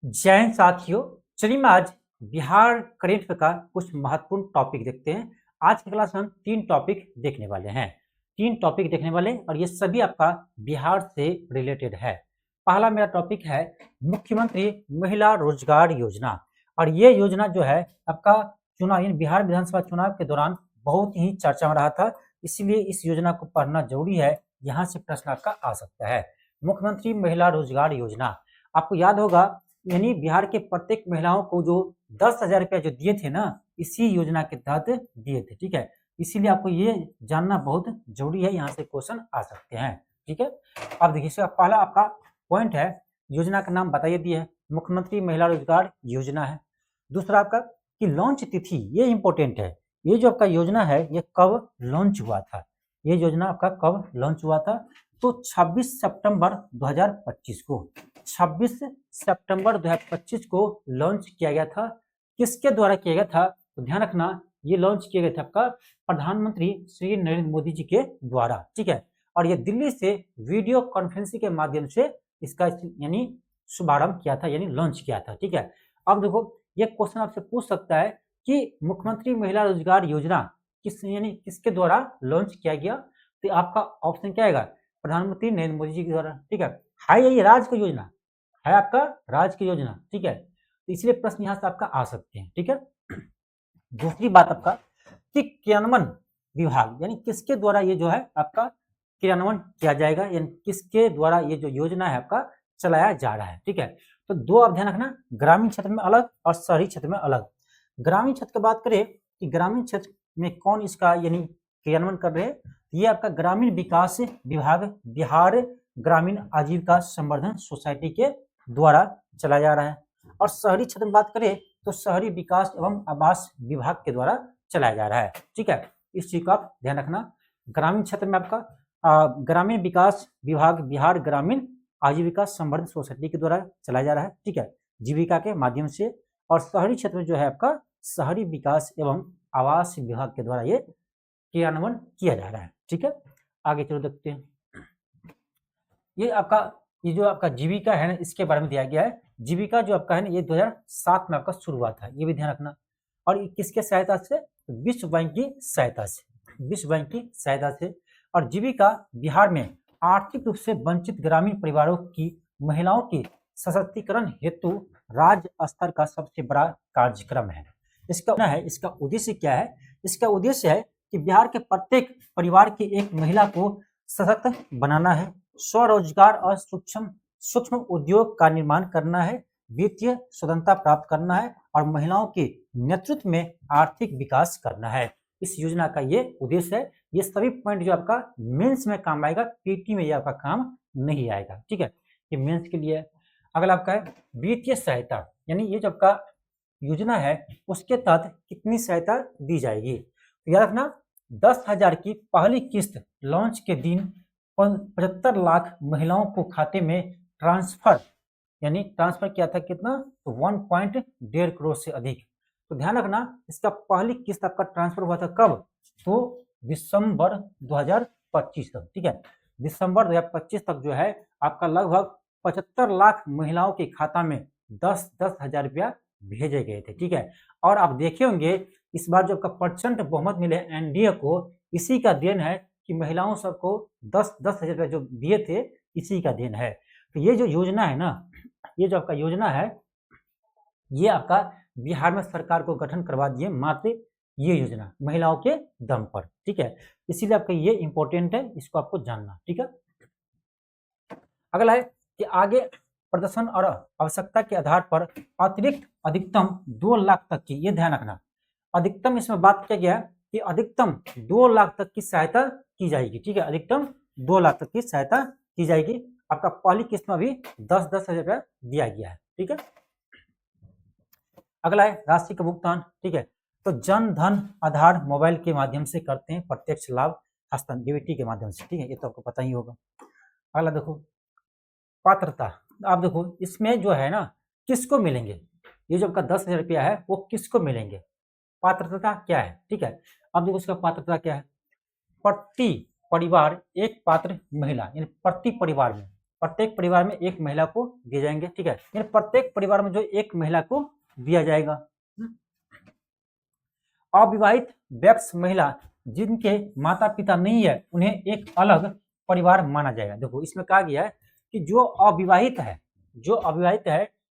जय हिंद साथियों। चलिए मैं आज बिहार करेंट अफेयर का कुछ महत्वपूर्ण टॉपिक देखते हैं। आज की क्लास में हम 3 टॉपिक देखने वाले हैं। 3 टॉपिक देखने वाले और ये सभी आपका बिहार से रिलेटेड है। पहला मेरा टॉपिक है मुख्यमंत्री महिला रोजगार योजना। और ये योजना जो है आपका चुनाव यानी बिहार विधानसभा चुनाव के दौरान बहुत ही चर्चा में रहा था, इसीलिए इस योजना को पढ़ना जरूरी है। यहाँ से प्रश्न आपका आ सकता है। मुख्यमंत्री महिला रोजगार योजना, आपको याद होगा यानी बिहार के प्रत्येक महिलाओं को जो 10,000 रुपया जो दिए थे ना, इसी योजना के तहत दिए थे। ठीक है, इसीलिए आपको ये जानना बहुत जरूरी है, यहाँ से क्वेश्चन आ सकते हैं। ठीक है, अब देखिए इसका पहला आपका पॉइंट है, योजना का नाम बताइए दिया है, मुख्यमंत्री महिला रोजगार योजना है। दूसरा आपका कि लॉन्च तिथि, ये इंपॉर्टेंट है। ये जो आपका योजना है ये कब लॉन्च हुआ था, ये योजना आपका कब लॉन्च हुआ था? तो 26 सितंबर 2025 को 26 सितंबर 2025 को लॉन्च किया गया था। किसके द्वारा किया गया था? तो ध्यान रखना, ये लॉन्च किया गया था आपका प्रधानमंत्री श्री नरेंद्र मोदी जी के द्वारा। ठीक है, और ये दिल्ली से वीडियो कॉन्फ्रेंसिंग के माध्यम से इसका यानी शुभारंभ किया था, यानी लॉन्च किया था। ठीक है, अब देखो ये क्वेश्चन आपसे पूछ सकता है कि मुख्यमंत्री महिला रोजगार योजना यानी किसके द्वारा लॉन्च किया गया? तो आपका ऑप्शन क्या आएगा? प्रधानमंत्री नरेंद्र मोदी जी के द्वारा। ठीक है ये राज्य की योजना है, आपका राज्य की योजना। ठीक है, तो इसलिए प्रश्न यहां से आपका आ सकते हैं। ठीक है, दूसरी बात आपका कि क्रियान्वयन विभाग यानी किसके द्वारा ये जो है आपका क्रियान्वयन किया जाएगा, यानी किसके द्वारा ये जो योजना है आपका चलाया जा रहा है। ठीक है, तो दो आप ध्यान रखना, ग्रामीण क्षेत्र में अलग और शहरी क्षेत्र में अलग। ग्रामीण क्षेत्र की बात करें कि ग्रामीण क्षेत्र में कौन इसका यानी क्रियान्वयन कर रहे हैं, ये आपका ग्रामीण विकास विभाग बिहार ग्रामीण आजीविका संवर्धन सोसाइटी के द्वारा चलाया जा रहा है। और शहरी क्षेत्र में बात करें तो शहरी विकास एवं आवास विभाग के द्वारा चलाया जा रहा है। ठीक है, इस चीज को आप ध्यान रखना। ग्रामीण क्षेत्र में आपका ग्रामीण विकास विभाग बिहार ग्रामीण आजीविका संवर्धन सोसाइटी के द्वारा चलाया जा रहा है। ठीक है, जीविका के माध्यम से। और शहरी क्षेत्र में जो है आपका शहरी विकास एवं आवास विभाग के द्वारा ये क्रियान्वयन किया जा रहा है। ठीक है, आगे चलो देखते हैं। ये आपका ये जो आपका जीविका है ना, इसके बारे में दिया गया है। जीविका जो आपका है ना, ये 2007 में आपका शुरू हुआ था, ये भी ध्यान रखना। और ये किसके सहायता से? विश्व बैंक की सहायता से, विश्व बैंक की सहायता से। और जीविका बिहार में आर्थिक रूप से वंचित ग्रामीण परिवारों की महिलाओं की सशक्तिकरण हेतु राज्य स्तर का सबसे बड़ा कार्यक्रम है। इसका उद्देश्य क्या है? इसका उद्देश्य है कि बिहार के प्रत्येक परिवार की एक महिला को सशक्त बनाना है, स्वरोजगार और सूक्ष्म उद्योग का निर्माण करना है, वित्तीय स्वतंत्रता प्राप्त करना है और महिलाओं के नेतृत्व में आर्थिक विकास करना है। इस योजना का ये उद्देश्य है। ये सभी पॉइंट जो आपका मेंस में काम आएगा, पीटी में ये आपका काम नहीं आएगा। ठीक है, ये मेंस के लिए। अगला आपका है वित्तीय सहायता, यानी ये जो आपका योजना है उसके तहत कितनी सहायता दी जाएगी? तो याद रखना, 10,000 की पहली किस्त लॉन्च के दिन 75 लाख महिलाओं को खाते में ट्रांसफर किया था। कितना? तो 1.1.5 करोड़ से अधिक। तो ध्यान रखना, इसका पहली किस्त आपका ट्रांसफर हुआ था कब? तो दिसंबर 2025 तक। ठीक है, दिसंबर 2025 तक जो है आपका लगभग 75 लाख महिलाओं के खाता में 10-10 हजार रुपया भेजे गए थे। ठीक है, और आप देखे होंगे इस बार जो आपका प्रचंड बहुमत मिले एनडीए को, इसी का देन है कि महिलाओं सबको 10-10 हजार रुपया जो दिए थे, इसी का देन है। तो ये जो योजना है ना, ये जो आपका योजना है, ये आपका बिहार में सरकार को गठन करवा दिए मात्र ये योजना महिलाओं के दम पर। ठीक है, इसीलिए आपका ये इंपॉर्टेंट है, इसको आपको जानना। ठीक है, अगला है कि आगे प्रदर्शन और आवश्यकता के आधार पर अतिरिक्त अधिकतम 2 लाख तक की, ये ध्यान रखना, अधिकतम इसमें बात किया गया कि अधिकतम 2 लाख तक की सहायता की जाएगी। ठीक है, अधिकतम 2 लाख तक की सहायता की जाएगी। आपका पहली किस्त में भी 10-10 हजार रुपया दिया गया है। ठीक है, अगला है राशि का भुगतान। ठीक है, तो जन धन आधार मोबाइल के माध्यम से करते हैं, प्रत्यक्ष लाभ हस्तांतरण डीबीटी के माध्यम से। ठीक है, ये तो आपको पता ही होगा। अगला देखो पात्रता। आप देखो इसमें जो है ना किसको मिलेंगे, ये जो आपका 10,000 रुपया है वो किसको मिलेंगे? पात्रता क्या है? ठीक है, अब देखो इसका पात्रता क्या है। प्रति परिवार एक पात्र महिला, यानी प्रति परिवार में प्रत्येक परिवार में एक महिला को दिए जाएंगे, ठीक है, यानी प्रत्येक परिवार में जो एक महिला को दिया जाएगा। अविवाहित व्यक्ति महिला जिनके माता पिता नहीं है उन्हें एक अलग परिवार माना जाएगा। देखो इसमें कहा गया है कि जो अविवाहित है,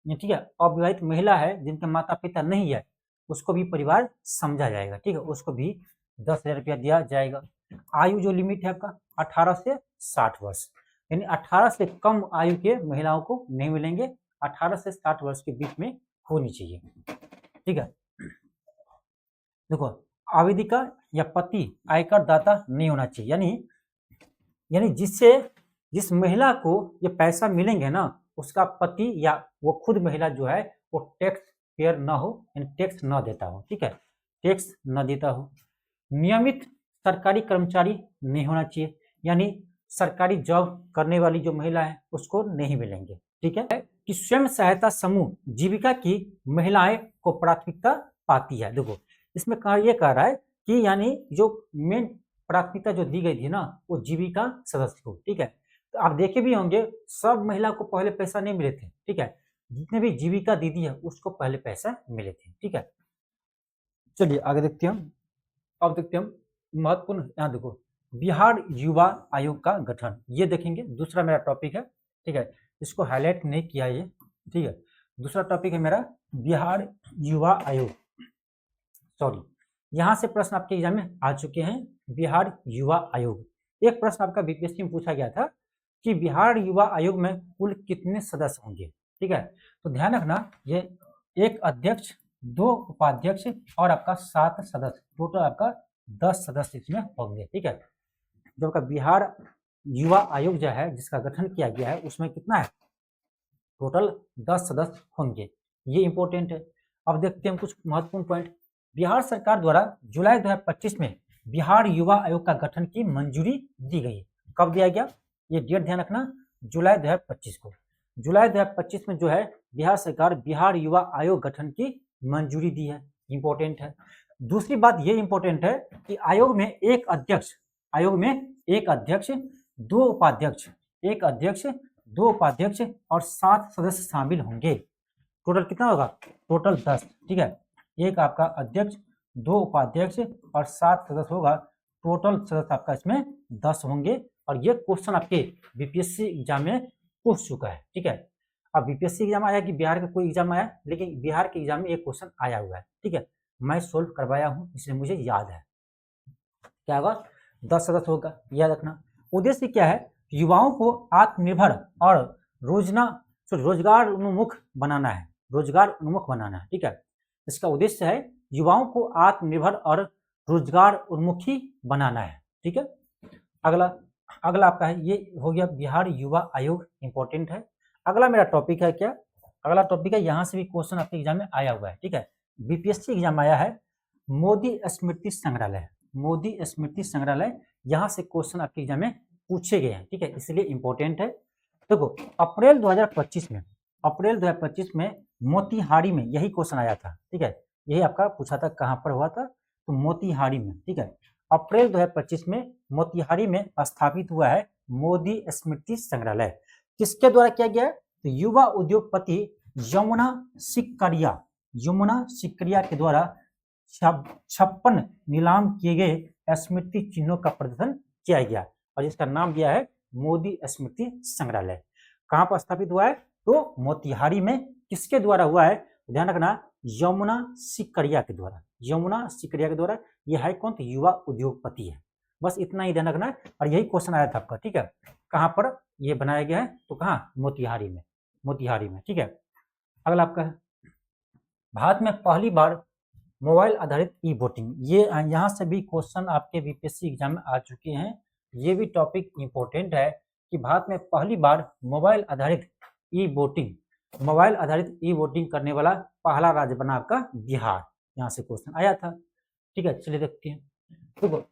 ठीक है, अविवाहित महिला है जिनके माता पिता नहीं है उसको भी परिवार समझा जाएगा, ठीक है, उसको भी 10,000 रुपया दिया जाएगा। आयु जो लिमिट है आपका 18 से 60 वर्ष, यानी 18 से कम आयु के महिलाओं को नहीं मिलेंगे, 18 से 60 वर्ष के बीच में होनी चाहिए, ठीक है। देखो आवेदिका या पति आयकर दाता नहीं होना चाहिए, यानी जिस महिला को ये पैसा मिलेंगे ना उसका पति या वो खुद महिला जो है वो टैक्स पेयर ना हो, यानी टैक्स न देता हो, ठीक है, टैक्स न देता हो। नियमित सरकारी कर्मचारी नहीं होना चाहिए, यानी सरकारी जॉब करने वाली जो महिला है उसको नहीं मिलेंगे, ठीक है। कि स्वयं सहायता समूह जीविका की महिलाएं को प्राथमिकता पाती है। देखो इसमें ये कह रहा है कि यानी जो मेन प्राथमिकता जो दी गई थी ना वो जीविका सदस्य को, ठीक है। तो आप देखे भी होंगे सब महिला को पहले पैसा नहीं मिले थे, ठीक है, जितने भी जीविका दीदी है उसको पहले पैसा मिले थे, ठीक है। चलिए आगे देखते हैं। अब देखते हैं महत्वपूर्ण, यहाँ देखो बिहार युवा आयोग का गठन, ये देखेंगे, दूसरा मेरा टॉपिक है, ठीक है, इसको हाईलाइट नहीं किया ये, ठीक है। दूसरा टॉपिक है मेरा बिहार युवा आयोग, सॉरी, यहाँ से प्रश्न आपके एग्जाम में आ चुके हैं। बिहार युवा आयोग एक प्रश्न आपका बीपीएससी में पूछा गया था कि बिहार युवा आयोग में कुल कितने सदस्य होंगे, ठीक है। तो ध्यान रखना ये एक अध्यक्ष, 2 उपाध्यक्ष और आपका 7 सदस्य, टोटल आपका 10 सदस्य इसमें होंगे, ठीक है। जो आपका बिहार युवा आयोग जो है जिसका गठन किया गया है उसमें कितना है, टोटल 10 सदस्य होंगे, ये इंपॉर्टेंट है। अब देखते हैं कुछ महत्वपूर्ण पॉइंट। बिहार सरकार द्वारा जुलाई 2025 में बिहार युवा आयोग का गठन की मंजूरी दी गई। कब दिया गया, ये डेट ध्यान रखना, जुलाई 2025 को। जुलाई 2025 में जो है बिहार सरकार बिहार युवा आयोग गठन की मंजूरी दी है, इंपॉर्टेंट है। दूसरी बात ये इंपॉर्टेंट है कि आयोग में एक अध्यक्ष, 2 उपाध्यक्ष, एक अध्यक्ष, 2 उपाध्यक्ष और 7 सदस्य शामिल होंगे। टोटल कितना होगा, टोटल 10, ठीक है। एक आपका अध्यक्ष, 2 उपाध्यक्ष और 7 सदस्य होगा, टोटल सदस्य आपका इसमें 10 होंगे। और ये क्वेश्चन आपके बीपीएससी एग्जाम में पूछ चुका है, ठीक है। अब बीपीएससी एग्जाम आया कि बिहार का कोई एग्जाम आया, लेकिन बिहार के एग्जाम में एक क्वेश्चन आया हुआ है, ठीक है, मैं सोल्व करवाया हूँ इसलिए मुझे याद है। क्या होगा, 10 सदस्य होगा, याद रखना। उद्देश्य क्या है, युवाओं को आत्मनिर्भर और रोजगार उन्मुख बनाना है, रोजगार उन्मुख बनाना है, ठीक है। इसका उद्देश्य है युवाओं को आत्मनिर्भर और रोजगार उन्मुखी बनाना है, ठीक है। अगला आपका है, ये हो गया बिहार युवा आयोग, इंपॉर्टेंट है। अगला मेरा टॉपिक है क्या, अगला टॉपिक है, यहाँ से भी क्वेश्चन आपके एग्जाम में आया हुआ है, ठीक है, बीपीएससी एग्जाम आया है, मोदी स्मृति संग्रहालय, मोदी स्मृति संग्रहालय, यहाँ से क्वेश्चन आपके एग्जाम में पूछे गए हैं, ठीक है, इसलिए इंपॉर्टेंट है। देखो अप्रैल 2025 में मोतिहारी में यही क्वेश्चन आया था, ठीक है, यही आपका पूछा था कहाँ पर हुआ था, तो मोतिहारी में, ठीक है। अप्रैल 2025 में मोतिहारी में स्थापित हुआ है मोदी स्मृति संग्रहालय। किसके द्वारा किया गया है, तो युवा उद्योगपति यमुना सिकरिया के द्वारा 56 नीलाम किए गए स्मृति चिन्हों का प्रदर्शन किया गया और इसका नाम दिया है मोदी स्मृति संग्रहालय। कहाँ पर स्थापित हुआ है, तो मोतिहारी में। किसके द्वारा हुआ है, ध्यान रखना, यमुना सिकरिया के द्वारा, यमुना सिकरिया के द्वारा। यह है कौन, तो युवा उद्योगपति है, बस इतना ही ध्यान रखना। और यही क्वेश्चन आया था आपका, ठीक है, कहाँ पर यह बनाया गया है, तो कहाँ, मोतिहारी में, ठीक है। अगला आपका है, भारत में पहली बार मोबाइल आधारित ई वोटिंग, ये यहाँ से भी क्वेश्चन आपके बीपीएससी एग्जाम में आ चुके हैं। ये भी टॉपिक इंपॉर्टेंट है कि भारत में पहली बार मोबाइल आधारित ई वोटिंग करने वाला पहला राज्य बना आपका बिहार, यहाँ से क्वेश्चन आया था, ठीक है। चलिए देखते हैं। देखो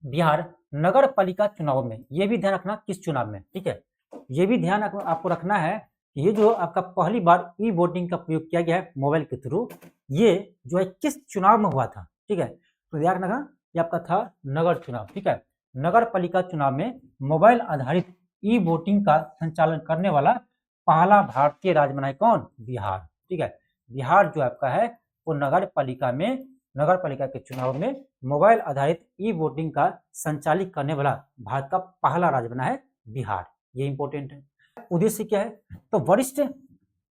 बिहार नगर पालिका चुनाव में, ये भी ध्यान रखना किस चुनाव में, ठीक है, ये भी ध्यान आपको रखना है। ये जो आपका पहली बार ई वोटिंग का प्रयोग किया गया है मोबाइल के थ्रू, ये जो है किस चुनाव में हुआ था, ठीक है, तो ध्यान रखना, ये आपका था नगर चुनाव, ठीक है। नगर पालिका चुनाव में मोबाइल आधारित ई वोटिंग का संचालन करने वाला पहला भारतीय राज्य बना है कौन? बिहार। ठीक है, बिहार जो आपका है वो नगर पालिका के चुनाव में मोबाइल आधारित ई वोटिंग का संचालित करने वाला भारत का पहला राज्य बना है बिहार। ये इंपॉर्टेंट है। उद्देश्य क्या है? तो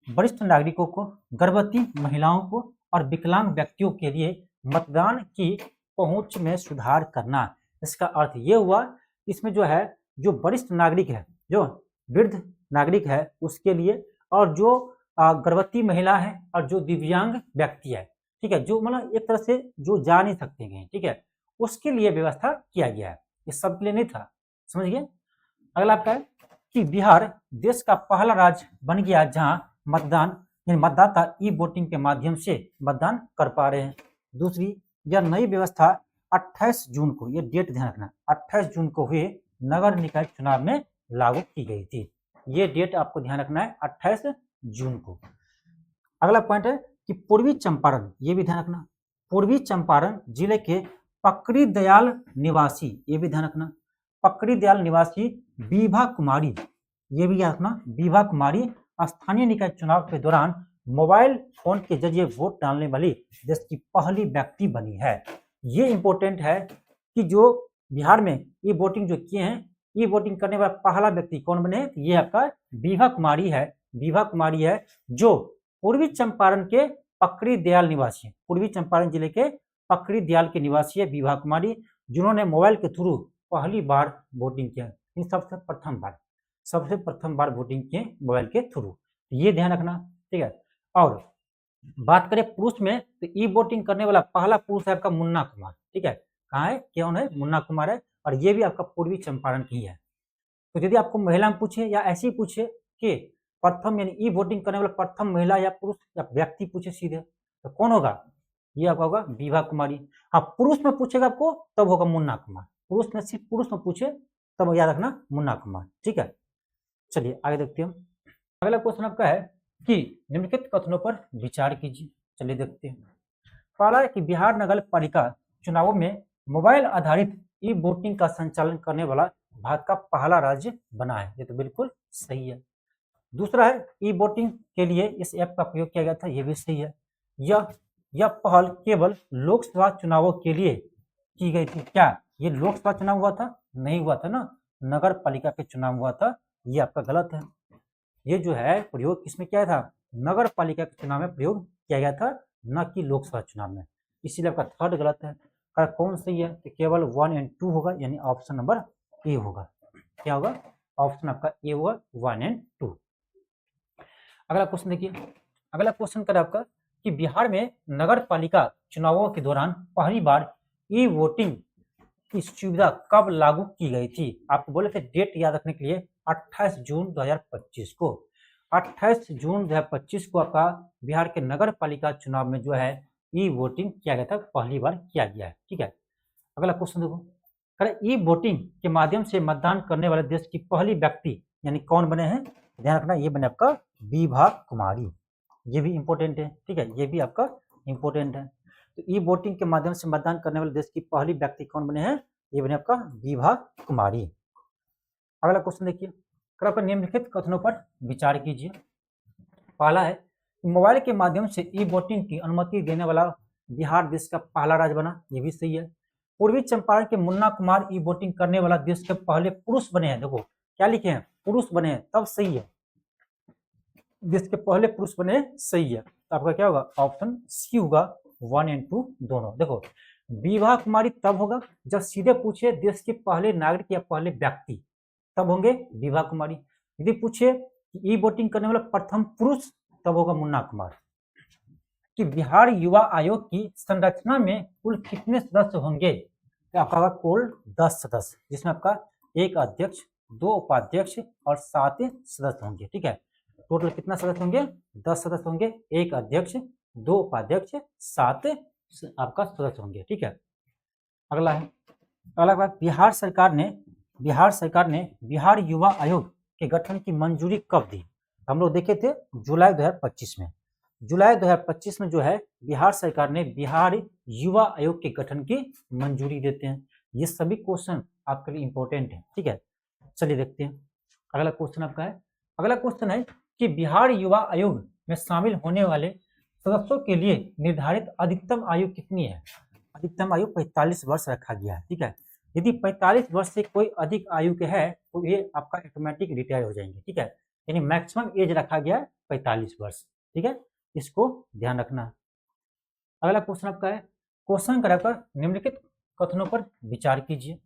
वरिष्ठ नागरिकों को, गर्भवती महिलाओं को और विकलांग व्यक्तियों के लिए मतदान की पहुंच में सुधार करना। इसका अर्थ ये हुआ, इसमें जो है जो वरिष्ठ नागरिक है, जो वृद्ध नागरिक है उसके लिए, और जो गर्भवती महिला है और जो दिव्यांग व्यक्ति है, ठीक है, जो मतलब एक तरह से जो जा नहीं सकते हैं, ठीक है, उसके लिए व्यवस्था किया गया है। ये सब के लिए नहीं था, समझ गए। अगला आपका है कि बिहार देश का पहला राज्य बन गया जहां मतदाता ई वोटिंग के माध्यम से मतदान कर पा रहे हैं। दूसरी, यह नई व्यवस्था 28 जून को, ये डेट ध्यान रखना, 28 जून को हुए नगर निकाय चुनाव में लागू की गई थी। ये डेट आपको ध्यान रखना है, 28 जून को। अगला पॉइंट है कि पूर्वी चंपारण, ये भी ध्यान रखना, पूर्वी चंपारण जिले के पकड़ी दयाल निवासी, ये भी ध्यान रखना, पकड़ी दयाल निवासी विभा कुमारी, ये भी याद रखना, विभा कुमारी स्थानीय निकाय चुनाव के दौरान मोबाइल फोन के जरिए वोट डालने वाली देश की पहली व्यक्ति बनी है। ये इंपॉर्टेंट है कि जो बिहार में ई वोटिंग जो किए हैं, ई वोटिंग करने वाला पहला व्यक्ति कौन बने? ये आपका विभा कुमारी है। विभा कुमारी है जो पूर्वी चंपारण के पकड़ी दयाल निवासी है, पूर्वी चंपारण जिले के पकड़ी दयाल के निवासी है विभा कुमारी, जिन्होंने मोबाइल के थ्रू पहली बार वोटिंग किया, सबसे प्रथम बार वोटिंग किए मोबाइल के थ्रू। ये ध्यान रखना, ठीक है। और बात करें पुरुष में, तो ई वोटिंग करने वाला पहला पुरुष है आपका मुन्ना कुमार, ठीक है, कहाँ है, कौन है? मुन्ना कुमार है, और ये भी आपका पूर्वी चंपारण की है। तो यदि आपको महिला में पूछे या ऐसे ही पूछे कि प्रथम यानी ई वोटिंग करने वाला प्रथम महिला या पुरुष या व्यक्ति पूछे सीधे, तो कौन होगा? ये आपका होगा विभा कुमारी। हाँ, पुरुष में पूछेगा आपको तब होगा मुन्ना कुमार, पुरुष में सिर्फ पुरुष में पूछे तब याद रखना मुन्ना कुमार, ठीक है। चलिए आगे देखते हैं। अगला क्वेश्चन आपका है कि निम्नलिखित कथनों पर विचार कीजिए। चलिए देखते हैं। पहला है कि बिहार नगर पालिका चुनावों में मोबाइल आधारित ई वोटिंग का संचालन करने वाला भारत का पहला राज्य बना है। ये तो बिल्कुल सही है। दूसरा है ई वोटिंग के लिए इस ऐप का प्रयोग किया गया था। ये भी सही है। यह पहल केवल लोकसभा चुनावों के लिए की गई थी। क्या ये लोकसभा चुनाव हुआ था? नहीं हुआ था ना, नगर पालिका के चुनाव हुआ था। ये आपका गलत है। ये जो है प्रयोग किसमें किया था? नगर पालिका के चुनाव में प्रयोग किया गया था, न कि लोकसभा चुनाव में। इसीलिए आपका थर्ड गलत है। कौन सही है? तो केवल 1 और 2 होगा, यानी ऑप्शन नंबर ए होगा। क्या होगा? ऑप्शन आपका ए होगा, 1 और 2। अगला क्वेश्चन देखिए। अगला क्वेश्चन कर आपका कि बिहार में नगर पालिका चुनावों के दौरान पहली बार ई वोटिंग की सुविधा कब लागू की गई थी? आपको बोले थे डेट याद रखने के लिए 28 जून 2025 को। 28 जून 2025 को आपका बिहार के नगर पालिका चुनाव में जो है ई वोटिंग किया गया था, पहली बार किया गया है, ठीक है। अगला क्वेश्चन देखो, ई वोटिंग के माध्यम से मतदान करने वाले देश की पहली व्यक्ति यानी कौन बने हैं? ध्यान रखना, ये बने आपका विभा कुमारी। ये भी इंपॉर्टेंट है, ठीक है, ये भी आपका इंपॉर्टेंट है। तो ई वोटिंग के माध्यम से मतदान करने वाले देश की पहली व्यक्ति कौन बने हैं? ये बने आपका विभा कुमारी। अगला क्वेश्चन देखिए, कृपया निम्नलिखित कथनों पर विचार कीजिए। पहला है मोबाइल के माध्यम से ई वोटिंग की अनुमति देने वाला बिहार देश का पहला राज्य बना। ये भी सही है। पूर्वी चंपारण के मुन्ना कुमार ई वोटिंग करने वाला देश के पहले पुरुष बने हैं। देखो क्या लिखे हैं, पुरुष बने हैं, तब सही है। देश के पहले पुरुष बने, सही है। तो आपका क्या होगा? ऑप्शन सी होगा, 1 और 2 दोनों। देखो विभा कुमारी तब होगा जब सीधे पूछे देश के पहले नागरिक या पहले व्यक्ति, तब होंगे विभा कुमारी। यदि पूछे ई वोटिंग करने वाला प्रथम पुरुष, तब होगा मुन्ना कुमार। कि बिहार युवा आयोग की संरचना में कुल कितने सदस्य होंगे? तो आपका होगा कुल 10 सदस्य, जिसमें आपका एक अध्यक्ष, 2 उपाध्यक्ष और 7 सदस्य होंगे, ठीक है। टोटल कितना सदस्य होंगे? 10 सदस्य होंगे, एक अध्यक्ष, 2 उपाध्यक्ष, 7 आपका सदस्य होंगे, ठीक है। अगला है, अगला बात, बिहार सरकार ने बिहार युवा आयोग के गठन की मंजूरी कब दी? हम लोग देखे थे जुलाई 2025 में। जुलाई 2025 में जो है बिहार सरकार ने बिहार युवा आयोग के गठन की मंजूरी देते हैं। ये सभी क्वेश्चन आपके लिए इंपॉर्टेंट है, ठीक है। चलिए देखते हैं। अगला क्वेश्चन आपका है, अगला क्वेश्चन है कि बिहार युवा आयोग में शामिल होने वाले सदस्यों के लिए निर्धारित अधिकतम आयु कितनी है? अधिकतम आयु 45 वर्ष रखा गया है। ठीक है, यदि 45 वर्ष से कोई अधिक आयु के है तो ये आपका ऑटोमेटिक रिटायर हो जाएंगे। ठीक है, यानी मैक्सिमम एज रखा गया है 45 वर्ष। ठीक है, इसको ध्यान रखना। अगला क्वेश्चन आपका है, क्वेश्चन कराकर निम्नलिखित कथनों पर विचार कीजिए।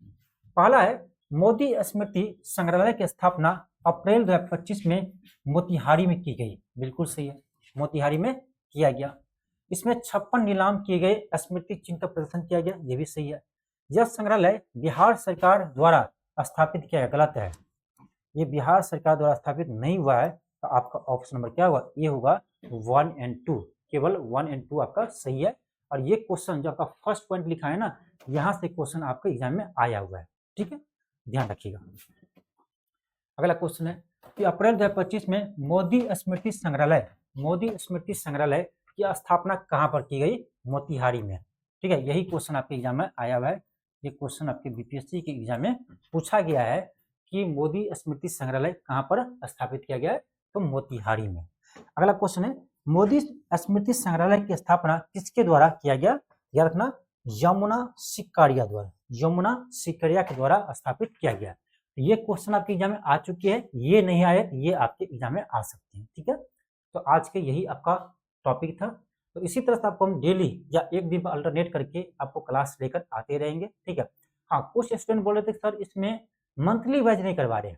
पहला है, मोदी स्मृति संग्रहालय की स्थापना अप्रैल 2025 में मोतिहारी में की गई। बिल्कुल सही है, मोतिहारी में किया गया। इसमें 56 नीलाम किए गए स्मृति चिन्ह का प्रदर्शन किया गया, ये भी सही है। यह संग्रहालय बिहार सरकार द्वारा स्थापित किया गया, गलत है, ये बिहार सरकार द्वारा स्थापित नहीं हुआ है। तो आपका ऑप्शन नंबर क्या होगा? ये होगा 1 एंड 2, केवल 1 एंड 2 आपका सही है। और ये क्वेश्चन जो आपका फर्स्ट पॉइंट लिखा है ना, यहाँ से क्वेश्चन आपके एग्जाम में आया हुआ है। ठीक है, ध्यान रखिएगा। अगला क्वेश्चन है कि अप्रैल 2025 में मोदी स्मृति संग्रहालय की स्थापना कहाँ पर की गई? मोतिहारी में। ठीक है, यही क्वेश्चन आपके एग्जाम में आया हुआ है। ये क्वेश्चन आपके बीपीएससी के एग्जाम में पूछा गया है कि मोदी स्मृति संग्रहालय कहाँ पर स्थापित किया गया है? तो मोतिहारी में। अगला क्वेश्चन है, मोदी स्मृति संग्रहालय की स्थापना किसके द्वारा किया गया? याद रखना, यमुना सिकारिया के द्वारा स्थापित किया गया। ये क्वेश्चन आपके एग्जाम में आ चुके हैं, ये नहीं आए, ये आपके एग्जाम में आ सकते हैं। ठीक है, तो आज के यही आपका टॉपिक था। तो इसी तरह से आपको हम डेली या एक दिन पर अल्टरनेट करके आपको क्लास लेकर आते रहेंगे। ठीक है, हाँ, कुछ स्टूडेंट बोल रहे थे सर इसमें मंथली वाइज नहीं करवा रहे,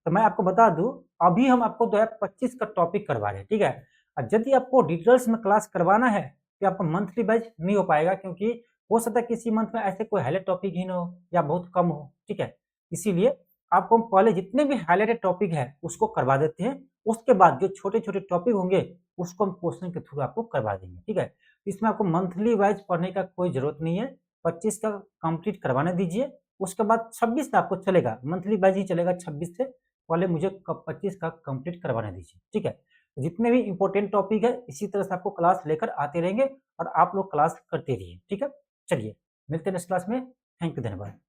तो मैं आपको बता दूं अभी हम आपको 2025 का टॉपिक करवा रहे हैं। ठीक है, और यदि आपको डिटेल्स में क्लास करवाना है तो आपको मंथली वाइज नहीं हो पाएगा, क्योंकि हो सकता है किसी मंथ में ऐसे कोई हाईलाइट टॉपिक ही ना हो या बहुत कम हो। ठीक है, इसीलिए आपको हम पहले जितने भी हाईलाइटेड टॉपिक है उसको करवा देते हैं, उसके बाद जो छोटे छोटे टॉपिक होंगे उसको हम क्वेश्चन के थ्रू आपको करवा देंगे। ठीक है, इसमें आपको मंथली वाइज पढ़ने का कोई जरूरत नहीं है। 25 का कंप्लीट करवाने दीजिए, उसके बाद 26 का आपको चलेगा, मंथली वाइज ही चलेगा। 26 से पहले मुझे 25 का कंप्लीट करवाने दीजिए। ठीक है, जितने भी इंपॉर्टेंट टॉपिक है इसी तरह से आपको क्लास लेकर आते रहेंगे और आप लोग क्लास करते रहिए। ठीक है, चलिए मिलते हैं नेक्स्ट क्लास में। थैंक यू, धन्यवाद।